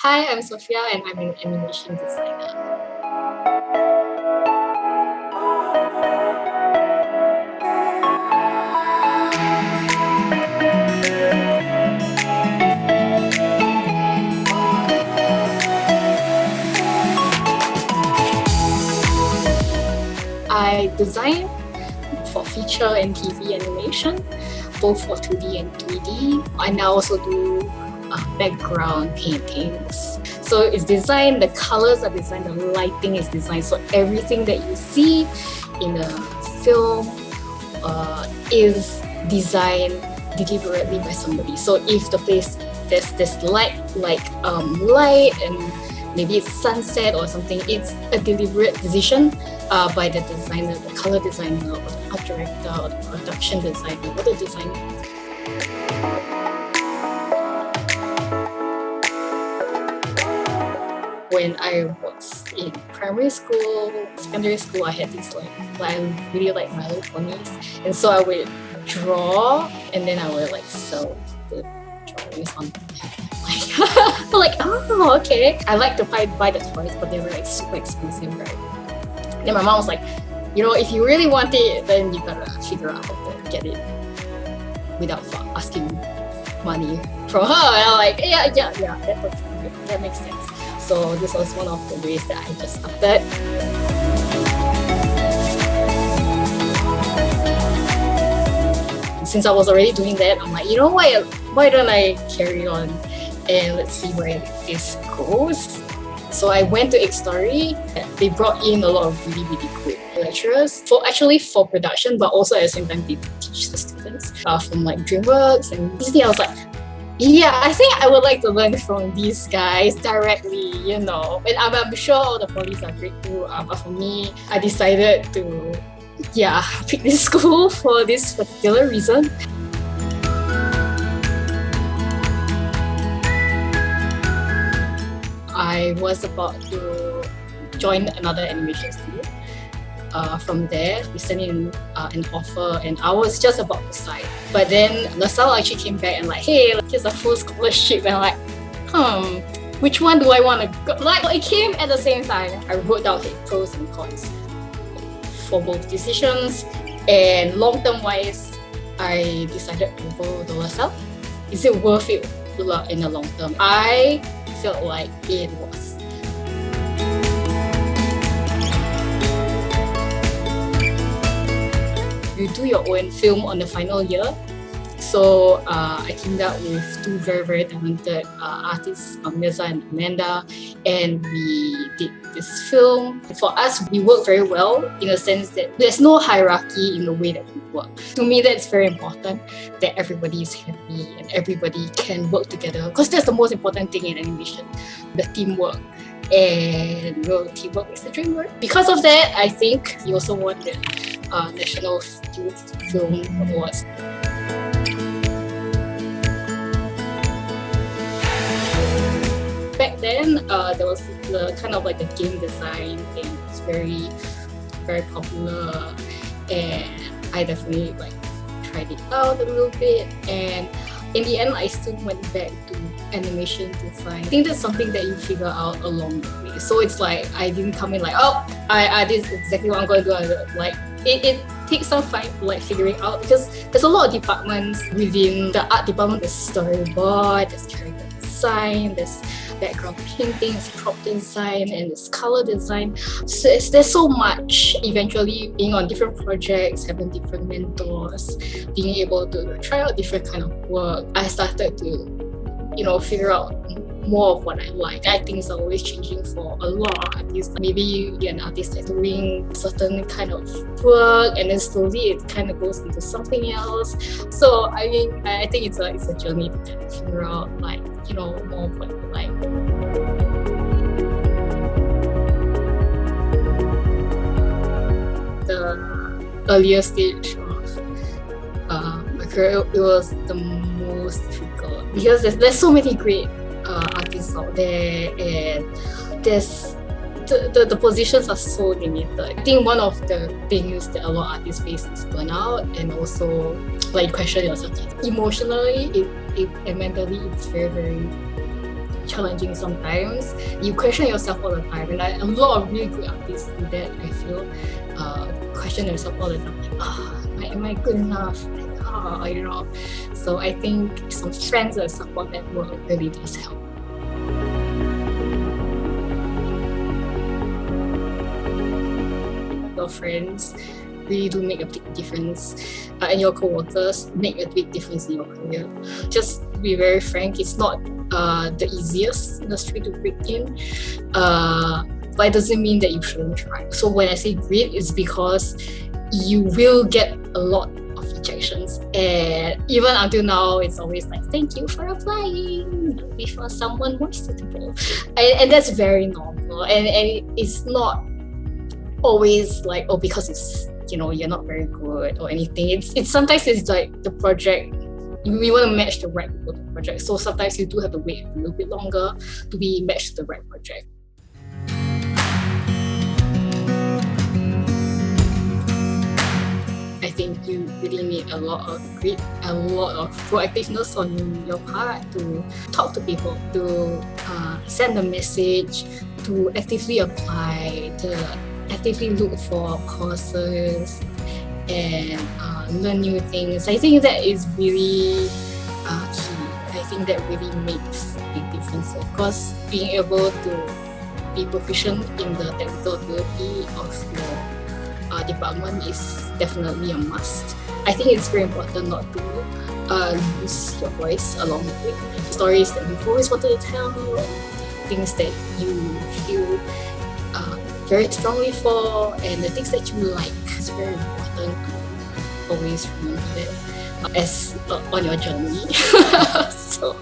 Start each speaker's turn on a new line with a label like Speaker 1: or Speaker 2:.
Speaker 1: Hi, I'm Sophia and I'm an animation designer. I design for feature and TV animation, both for 2D and 3D. I now also do background paintings. So it's designed, the colors are designed, the lighting is designed. So everything that you see in a film is designed deliberately by somebody. So if the place there's this light and maybe it's sunset or something, it's a deliberate decision by the designer, the color designer, or the art director, or the production designer, or the designer. When I was in primary school, secondary school, I had this I really like My Little Ponies, and so I would draw, and then I would sell the drawings on oh, okay. I like to buy the toys, but they were super expensive, right? Then my mom was like, if you really want it, then you gotta figure out how to get it without asking money from her. And I'm like, yeah, that makes sense. So this was one of the ways that I just started. Since I was already doing that, I'm like, why don't I carry on and let's see where this goes. So I went to EP3. They brought in a lot of really, really good lecturers for production, but also at the same time they teach the students from DreamWorks and Disney. I was like, yeah, I think I would like to learn from these guys directly, And I'm sure all the polys are great too. But for me, I decided to pick this school for this particular reason. I was about to join another animation studio. From there, we sent in an offer, and I was just about to sign. But then LaSalle actually came back and hey, here's a full scholarship. And I'm like, which one do I want to go? It came at the same time. I wrote down the pros and cons for both decisions, and long-term wise, I decided to go to LaSalle. Is it worth it in the long term? I felt like it was. You do your own film on the final year. So I teamed up with two very, very talented artists, Mirza and Amanda, and we did this film. For us, we work very well in a sense that there's no hierarchy in the way that we work. To me, that's very important, that everybody is happy and everybody can work together, because that's the most important thing in animation, the teamwork. And teamwork is the dream work. Because of that, I think we also won the National Youth Film Awards. Back then, there was the kind of the game design thing. It was very, very popular, and I definitely tried it out a little bit. And in the end, I still went back to animation design. I think that's something that you figure out along the way. So it's I didn't come in this is exactly what I'm going to do. It takes some time figuring out, because there's a lot of departments within the art department. There's storyboard, there's character design, there's background painting, there's prop design, and there's color design. So there's so much. Eventually, being on different projects, having different mentors, being able to try out different kind of work, I started to figure out more of what I like. I think it's always changing for a lot of artists. Maybe you're an artist doing certain kind of work, and then slowly it kind of goes into something else. So I think it's a journey to kind of figure out more of what you like. The earlier stage of my career, it was the most difficult, because there's so many great artists out there, and there's the positions are so limited. I think one of the things that a lot of artists face is burnout, and also question yourself emotionally and mentally. It's very, very challenging sometimes. You question yourself all the time, and a lot of really good artists do that. I feel question yourself all the time, like, am I good enough? Like, you know. So I think some friends and support network really does help. Your friends really do make a big difference, and your co-workers make a big difference in your career. Just to be very frank, it's not the easiest industry to break in, but it doesn't mean that you shouldn't try. So when I say grit, it's because you will get a lot of rejections, and even until now, it's always like, thank you for applying, we found someone more suitable, and that's very normal, and it's not always like, oh, because it's, you know, you're not very good or anything. It's sometimes it's like the project, we want to match the right people to the project, so sometimes you do have to wait a little bit longer to be matched to the right project. I think you really need a lot of grit, a lot of proactiveness on your part to talk to people, to send a message, to actively apply, to actively look for courses and learn new things. I think that is really key. I think that really makes a big difference. Of course, being able to be proficient in the technical ability of your department is definitely a must. I think it's very important not to lose your voice along the way. Stories that you've always wanted to tell, things that you feel very strongly for, and the things that you like. It's very important to always remember that as on your journey. So